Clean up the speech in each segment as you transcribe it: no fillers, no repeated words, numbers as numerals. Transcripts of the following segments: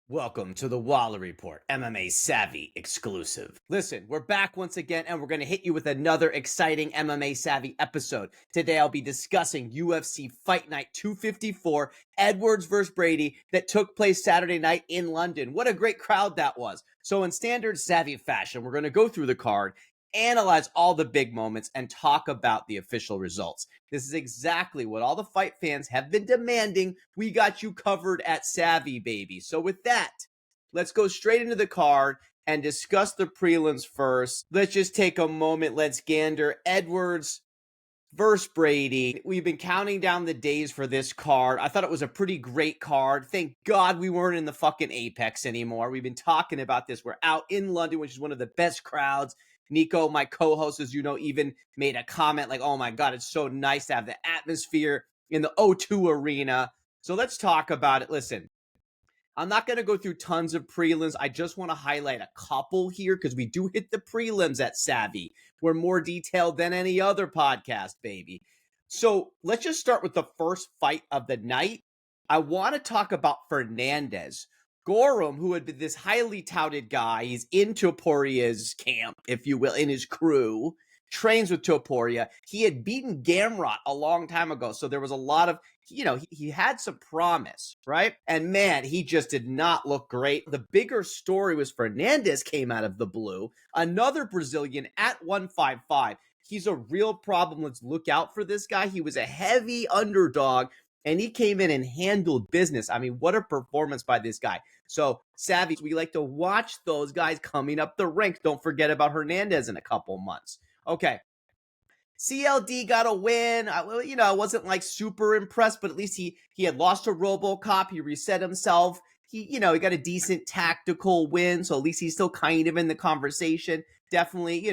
Welcome to the Wally Report, MMA Savvy exclusive. Listen, we're back once again, and we're going to hit you with another exciting MMA Savvy episode. Today, I'll be discussing UFC Fight Night 254, Edwards vs. Brady, that took place Saturday night in London. What a great crowd that was. So in standard Savvy fashion, we're going to go through the card, analyze all the big moments, and talk about the official results. This is exactly what all the fight fans have been demanding. We got you covered at Savvy, baby. So with that, let's go straight into the card and discuss the prelims first. Let's just take a moment. Let's gander Edwards versus Brady. We've been counting down the days for this card. I thought it was a pretty great card. Thank God we weren't in the fucking Apex anymore. We've been talking about this. We're out in London, which is one of the best crowds. Nico, my co-host, as you know, even made a comment like, oh my God, it's so nice to have the atmosphere in the O2 arena. So let's talk about it. Listen, I'm not going to go through tons of prelims. I just want to highlight a couple here because we do hit the prelims at Savvy. We're more detailed than any other podcast, baby. So let's just start with the first fight of the night. I want to talk about Fernandez. Gorham, who had been this highly touted guy, he's in Toporia's camp, if you will, in his crew, trains with Topuria. He had beaten Gamrot a long time ago, so there was a lot of, he had some promise, right? And man, he just did not look great. The bigger story was Fernandez came out of the blue, another Brazilian at 155. He's a real problem. Let's look out for this guy. He was a heavy underdog, and he came in and handled business. I mean, what a performance by this guy. So, Savvy, we like to watch those guys coming up the ranks. Don't forget about Hernandez in a couple months. Okay. CLD got a win. I wasn't like super impressed, but at least he had lost to RoboCop. He reset himself. He got a decent tactical win, so at least he's still kind of in the conversation. Definitely,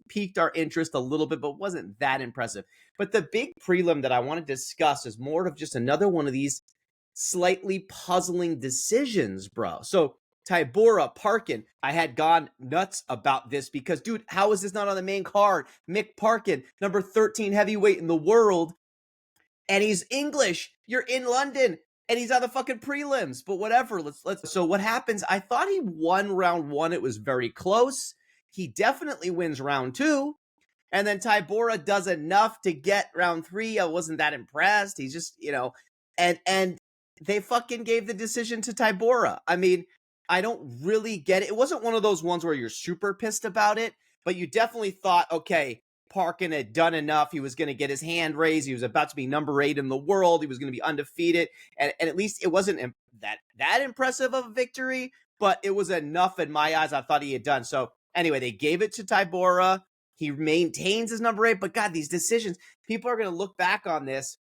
piqued our interest a little bit, but wasn't that impressive. But the big prelim that I want to discuss is more of just another one of these slightly puzzling decisions, bro. So Tybura Parkin, I had gone nuts about this because, dude, how is this not on the main card? Mick Parkin, number 13 heavyweight in the world, and he's English. You're in London, and he's on the fucking prelims. But whatever. Let's. So what happens? I thought he won round one. It was very close. He definitely wins round two. And then Tybura does enough to get round three. I wasn't that impressed. He's just, and they fucking gave the decision to Tybura. I mean, I don't really get it. It wasn't one of those ones where you're super pissed about it, but you definitely thought, okay, Parkin had done enough. He was going to get his hand raised. He was about to be number 8 in the world. He was going to be undefeated. And at least it wasn't that impressive of a victory, but it was enough in my eyes. I thought he had done. So anyway, they gave it to Tybura. He maintains his number 8. But God, these decisions, people are going to look back on this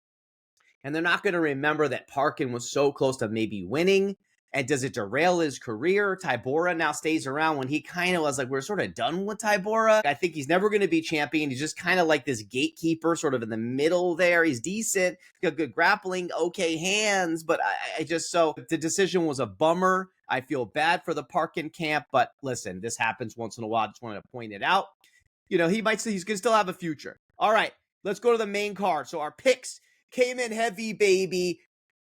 and they're not going to remember that Parkin was so close to maybe winning. And does it derail his career? Tybura now stays around when he kind of was like, we're sort of done with Tybura. I think he's never going to be champion. He's just kind of like this gatekeeper sort of in the middle there. He's decent, got good grappling, okay hands. But so the decision was a bummer. I feel bad for the Parkin camp. But listen, this happens once in a while. I just wanted to point it out. He's going to still have a future. All right, let's go to the main card. So our picks came in heavy, baby.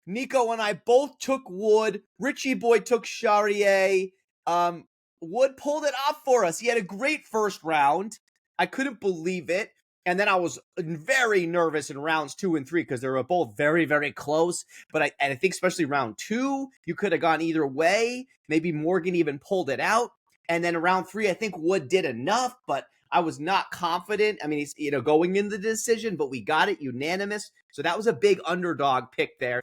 Nico and I both took Wood. Richie Boy took Charrier. Wood pulled it off for us. He had a great first round. I couldn't believe it. And then I was very nervous in rounds 2 and 3 because they were both very, very close. But I think especially round 2, you could have gone either way. Maybe Morgan even pulled it out. And then round 3, I think Wood did enough, but I was not confident. I mean, he's going in the decision, but we got it unanimous. So that was a big underdog pick there.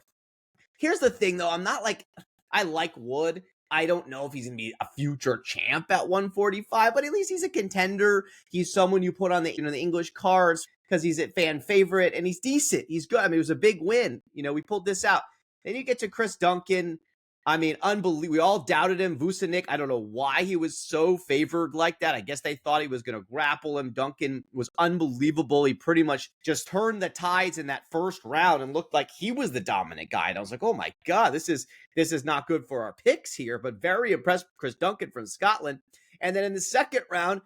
Here's the thing, though. I'm not like, I like Wood. I don't know if he's going to be a future champ at 145, but at least he's a contender. He's someone you put on the English cards because he's a fan favorite and he's decent. He's good. I mean, it was a big win. We pulled this out. Then you get to Chris Duncan. I mean, unbelievable. We all doubted him. Vucinic, I don't know why he was so favored like that. I guess they thought he was going to grapple him. Duncan was unbelievable. He pretty much just turned the tides in that first round and looked like he was the dominant guy. And I was like, oh my God, this is not good for our picks here, but very impressed with Chris Duncan from Scotland. And then in the second round,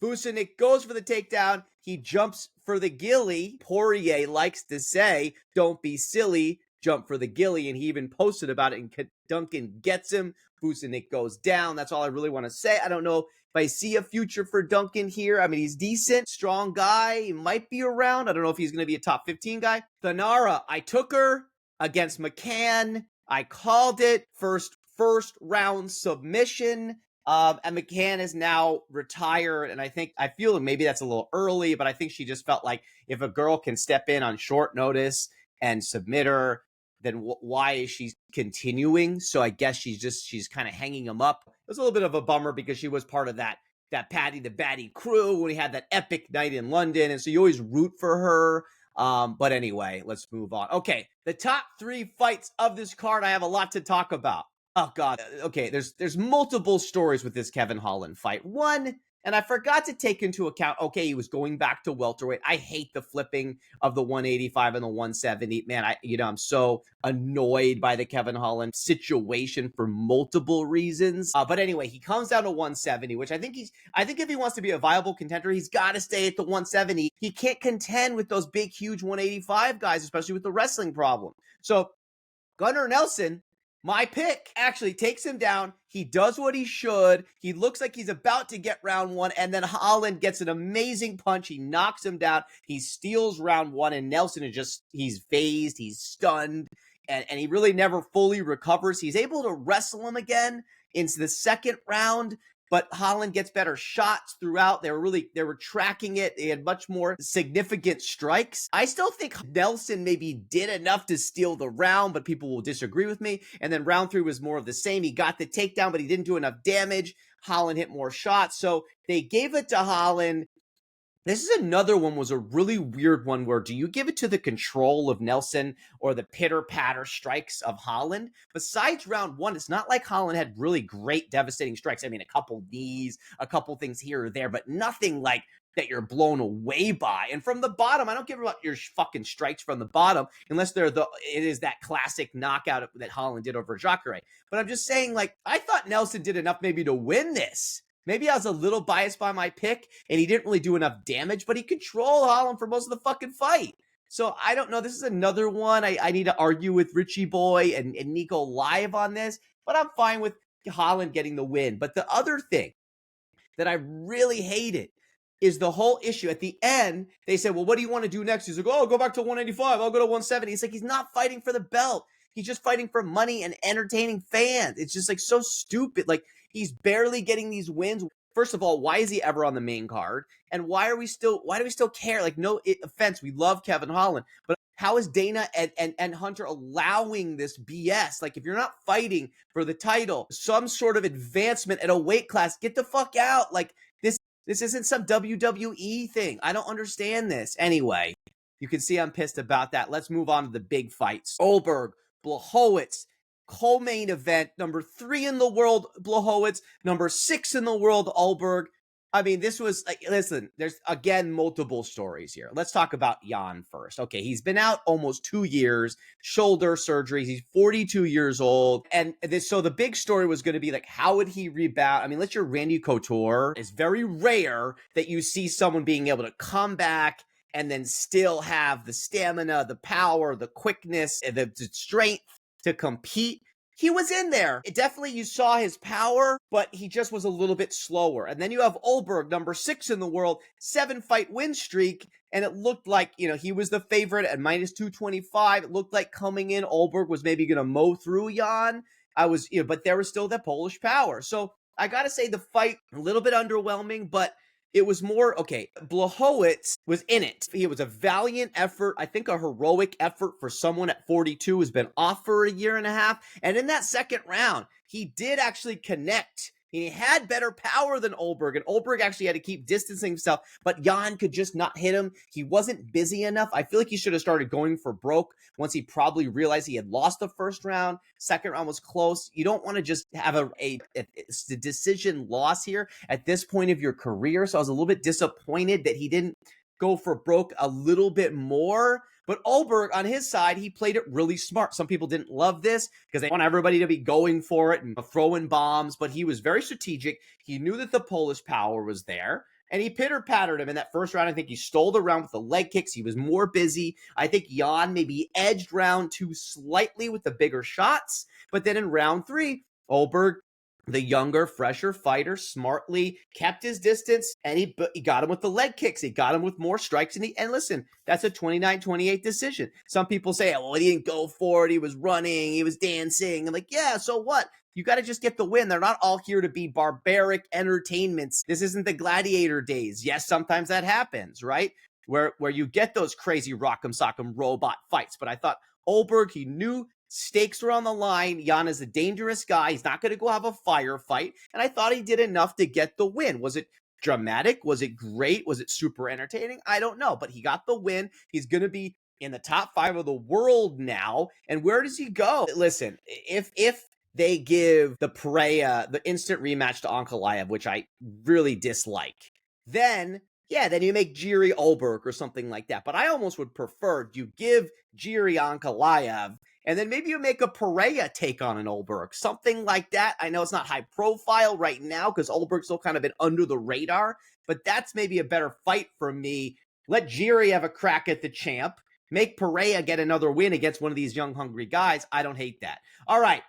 Vucinic goes for the takedown. He jumps for the gilly. Poirier likes to say, don't be silly. jump for the gilly, and he even posted about it, and Duncan gets him. Vucinic goes down. That's all I really want to say. I don't know if I see a future for Duncan here. I mean, he's decent, strong guy. He might be around. I don't know if he's going to be a top 15 guy. Thanara, I took her against McCann. I called it first round submission. And McCann is now retired, and I feel maybe that's a little early, but I think she just felt like if a girl can step in on short notice and submit her, then why is she continuing? So I guess she's kind of hanging him up. It was a little bit of a bummer because she was part of that Patty the Batty crew when we had that epic night in London, and so you always root for her. But anyway, let's move on. Okay, the top 3 fights of this card. I have a lot to talk about. Oh God. Okay, there's multiple stories with this Kevin Holland fight. One, and I forgot to take into account, okay, he was going back to welterweight. I hate the flipping of the 185 and the 170. Man, I'm so annoyed by the Kevin Holland situation for multiple reasons. But anyway, he comes down to 170, which I think if he wants to be a viable contender, he's got to stay at the 170. He can't contend with those big, huge 185 guys, especially with the wrestling problem. So Gunnar Nelson, my pick, actually takes him down. He does what he should. He looks like he's about to get round 1, and then Holland gets an amazing punch. He knocks him down. He steals round 1, and Nelson he's phased, he's stunned, and he really never fully recovers. He's able to wrestle him again into the second round, but Holland gets better shots throughout. They were tracking it. They had much more significant strikes. I still think Nelson maybe did enough to steal the round, but people will disagree with me. And then round 3 was more of the same. He got the takedown, but he didn't do enough damage. Holland hit more shots. So they gave it to Holland. This is another one, was a really weird one where do you give it to the control of Nelson or the pitter-patter strikes of Holland? Besides round 1, it's not like Holland had really great, devastating strikes. I mean, a couple knees, a couple things here or there, but nothing like that you're blown away by. And from the bottom, I don't give about your fucking strikes from the bottom unless it is that classic knockout that Holland did over Jacare. But I'm just saying, like, I thought Nelson did enough maybe to win this. Maybe I was a little biased by my pick, and he didn't really do enough damage, but he controlled Holland for most of the fucking fight. So I don't know. This is another one. I need to argue with Richie Boy and Nico live on this, but I'm fine with Holland getting the win. But the other thing that I really hated is the whole issue. At the end, they said, well, what do you want to do next? He's like, oh, go back to 185. I'll go to 170. It's like he's not fighting for the belt. He's just fighting for money and entertaining fans. It's just like so stupid. Like, he's barely getting these wins. First of all, why is he ever on the main card? And why do we still care? Like, no offense, we love Kevin Holland, but how is Dana and Hunter allowing this BS? Like, if you're not fighting for the title, some sort of advancement at a weight class, get the fuck out. Like, this isn't some WWE thing. I don't understand this. Anyway, you can see I'm pissed about that. Let's move on to the big fights. Oberg, Blachowicz, co-main event, number 3 in the world, Blachowicz, number 6 in the world, Oberg. I mean, this was, like, listen, there's, again, multiple stories here. Let's talk about Jan first. Okay, he's been out almost 2 years, shoulder surgeries. He's 42 years old. And so the big story was going to be, like, how would he rebound? I mean, unless you're Randy Couture, it's very rare that you see someone being able to come back and then still have the stamina, the power, the quickness, and the strength to compete. He was in there. You saw his power, but he just was a little bit slower. And then you have Oberg, number 6 in the world, 7-fight win streak, and it looked like, he was the favorite at minus 225. It looked like coming in, Oberg was maybe going to mow through Jan. But there was still that Polish power. So I got to say the fight, a little bit underwhelming, but it was more, okay, Blachowicz was in it. It was a valiant effort. I think a heroic effort for someone at 42 who's been off for a year and a half. And in that second round, he did actually connect. He had better power than Oberg, and Oberg actually had to keep distancing himself, but Jan could just not hit him. He wasn't busy enough. I feel like he should have started going for broke once he probably realized he had lost the first round. Second round was close. You don't want to just have a decision loss here at this point of your career, so I was a little bit disappointed that he didn't go for broke a little bit more. But Oberg, on his side, he played it really smart. Some people didn't love this because they want everybody to be going for it and throwing bombs, but he was very strategic. He knew that the Polish power was there. and he pitter-pattered him in that first round. I think he stole the round with the leg kicks. He was more busy. I think Jan maybe edged round 2 slightly with the bigger shots. But then in round 3, Olberg, the younger, fresher fighter, smartly kept his distance, and he got him with the leg kicks. He got him with more strikes. And listen, that's a 29-28 decision. Some people say, oh, well, he didn't go for it. He was running. He was dancing. I'm like, yeah, so what? You got to just get the win. They're not all here to be barbaric entertainments. This isn't the gladiator days. Yes, sometimes that happens, right? Where you get those crazy rock'em sock'em robot fights. But I thought Olberg, he knew stakes were on the line. Jan is a dangerous guy. He's not going to go have a firefight. And I thought he did enough to get the win. Was it dramatic? Was it great? Was it super entertaining? I don't know. But he got the win. He's going to be in the top 5 of the world now. And where does he go? Listen, if they give the Pereira the instant rematch to Ankalaev, which I really dislike, then you make Jiri Olberg or something like that. But I almost would prefer you give Jiri Ankalaev, and then maybe you make a Pereira take on an Olberg, something like that. I know it's not high profile right now because Olberg's still kind of been under the radar, but that's maybe a better fight for me. Let Jiri have a crack at the champ. Make Pereira get another win against one of these young, hungry guys. I don't hate that. All right.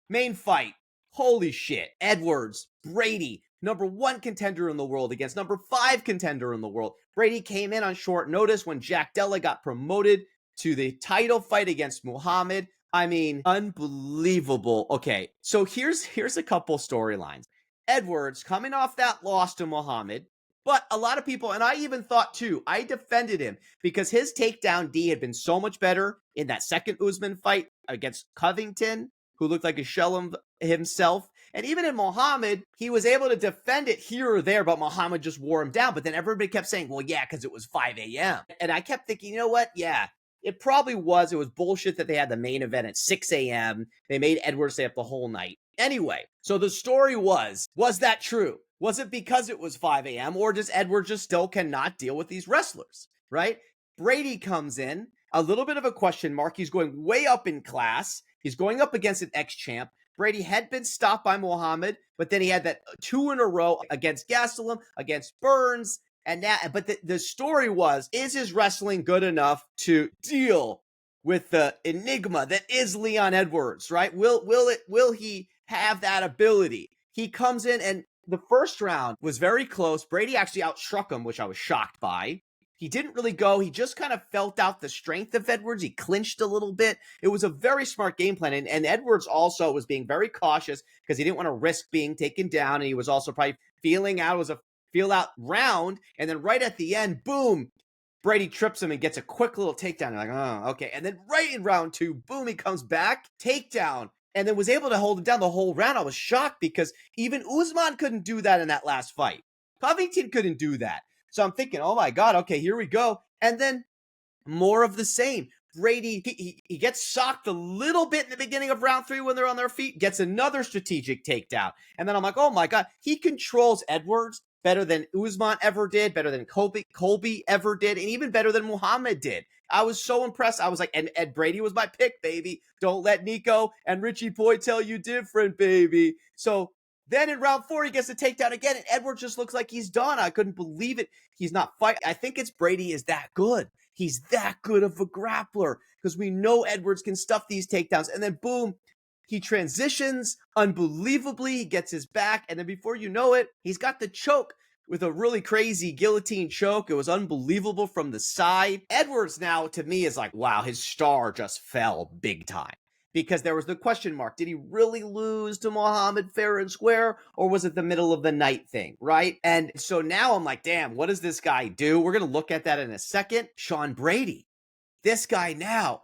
Main fight. Holy shit. Edwards, Brady, number 1 contender in the world against number 5 contender in the world. Brady came in on short notice when Jack Della got promoted to the title fight against Muhammad. I mean, unbelievable. Okay, so here's a couple storylines. Edwards coming off that loss to Muhammad, but a lot of people, and I even thought too, I defended him because his takedown D had been so much better in that second Usman fight against Covington, who looked like a shell of himself. And even in Muhammad, he was able to defend it here or there, but Muhammad just wore him down. But then everybody kept saying, well, yeah, because it was 5 a.m. And I kept thinking, you know what? Yeah, it probably was. It was bullshit that they had the main event at 6 a.m. They made Edwards stay up the whole night. Anyway, so the story was that true? Was it because it was 5 a.m. or does Edwards just still cannot deal with these wrestlers, right? Brady comes in, a little bit of a question mark. He's going way up in class. He's going up against an ex-champ. Brady had been stopped by Muhammad, but then he had that 2 in a row against Gastelum, against Burns, and now. But the story was, is his wrestling good enough to deal with the enigma that is Leon Edwards? Right? Will he have that ability? He comes in, and the first round was very close. Brady actually outstruck him, which I was shocked by. He didn't really go. He just kind of felt out the strength of Edwards. He clinched a little bit. It was a very smart game plan. And Edwards also was being very cautious because he didn't want to risk being taken down. And he was also probably feeling out. It was a feel out round. And then right at the end, boom, Brady trips him and gets a quick little takedown. You're like, oh, okay. And then right in round 2, boom, he comes back, takedown, and then was able to hold him down the whole round. I was shocked because even Usman couldn't do that in that last fight. Covington couldn't do that. So I'm thinking, oh my God, okay, here we go. And then more of the same. Brady, he gets socked a little bit in the beginning of round 3 when they're on their feet, gets another strategic takedown. And then I'm like, oh my God, he controls Edwards better than Usman ever did, better than Colby ever did, and even better than Muhammad did. I was so impressed. I was like, and Brady was my pick, baby. Don't let Nico and Richie Boy tell you different, baby. So then in round 4, he gets a takedown again, and Edwards just looks like he's done. I couldn't believe it. He's not fighting. I think it's Brady is that good. He's that good of a grappler because we know Edwards can stuff these takedowns. And then boom, he transitions unbelievably. He gets his back, and then before you know it, he's got the choke with a really crazy guillotine choke. It was unbelievable from the side. Edwards now, to me, is like, wow, his star just fell big time. Because there was the question mark. Did he really lose to Muhammad fair and square? Or was it the middle of the night thing, right? And so now I'm like, damn, what does this guy do? We're going to look at that in a second. Sean Brady. This guy now,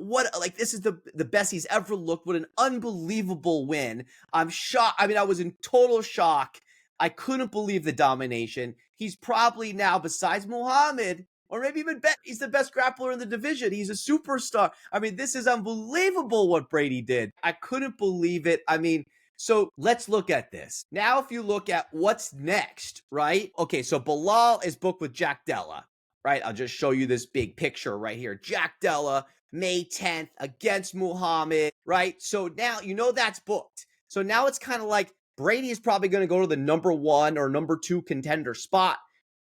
this is the best he's ever looked. What an unbelievable win. I'm shocked. I mean, I was in total shock. I couldn't believe the domination. He's probably now, besides Muhammad, or maybe even he's the best grappler in the division. He's a superstar. I mean, this is unbelievable what Brady did. I couldn't believe it. I mean, so let's look at this. Now, if you look at what's next, right? Okay, so Bilal is booked with Jack Della, right? I'll just show you this big picture right here. Jack Della, May 10th against Muhammad, right? So now, you know that's booked. So now it's kind of like Brady is probably going to go to the number 1 or number 2 contender spot.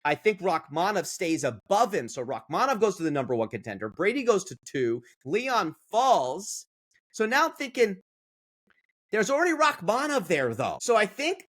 I think Rachmanov stays above him. So Rachmanov goes to the number 1 contender. Brady goes to 2. Leon falls. So now I'm thinking, there's already Rachmanov there, though. So I think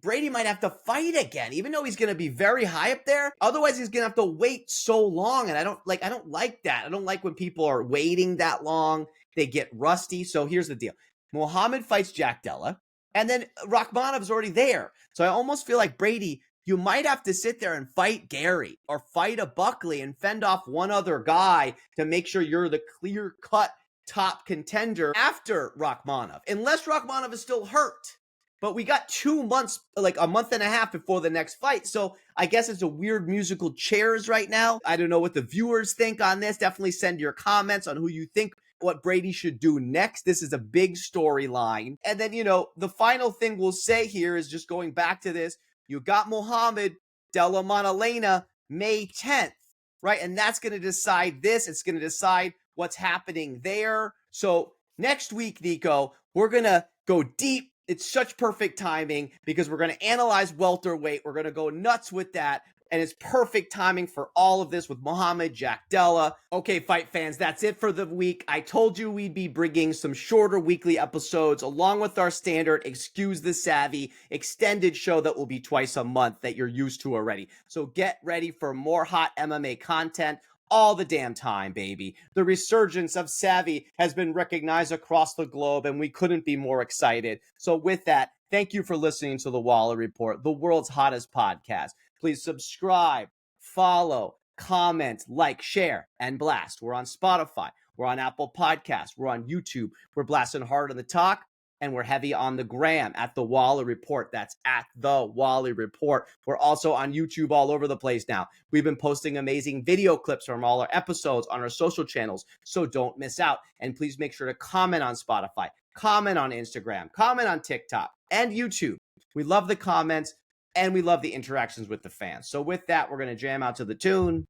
Brady might have to fight again, even though he's going to be very high up there. Otherwise, he's going to have to wait so long, and I don't like that. I don't like when people are waiting that long. They get rusty. So here's the deal. Muhammad fights Jack Della, and then Rachmanov's already there. So I almost feel like, Brady, you might have to sit there and fight Gary or fight a Buckley and fend off one other guy to make sure you're the clear-cut top contender after Rachmanov, unless Rachmanov is still hurt. But we got 2 months, like a month and a half before the next fight. So I guess it's a weird musical chairs right now. I don't know what the viewers think on this. Definitely send your comments on who you think what Brady should do next. This is a big storyline. And then, the final thing we'll say here is just going back to this. You got Muhammad Della Montelena May 10th, right? And that's going to decide this. It's going to decide what's happening there. So next week, Nico, we're going to go deep. It's such perfect timing because we're going to analyze welterweight. We're going to go nuts with that. And it's perfect timing for all of this with Muhammad, Jack Della. Okay, fight fans, that's it for the week. I told you we'd be bringing some shorter weekly episodes along with our standard Excuse the Savvy extended show that will be twice a month that you're used to already. So get ready for more hot MMA content all the damn time, baby. The resurgence of Savvy has been recognized across the globe, and we couldn't be more excited. So with that, thank you for listening to the Wally Report, the world's hottest podcast. Please subscribe, follow, comment, like, share, and blast. We're on Spotify. We're on Apple Podcasts. We're on YouTube. We're blasting hard on the talk, and we're heavy on the gram at the Wally Report. That's at the Wally Report. We're also on YouTube all over the place now. We've been posting amazing video clips from all our episodes on our social channels, so don't miss out. And please make sure to comment on Spotify, comment on Instagram, comment on TikTok, and YouTube. We love the comments, and we love the interactions with the fans. So with that, we're going to jam out to the tune.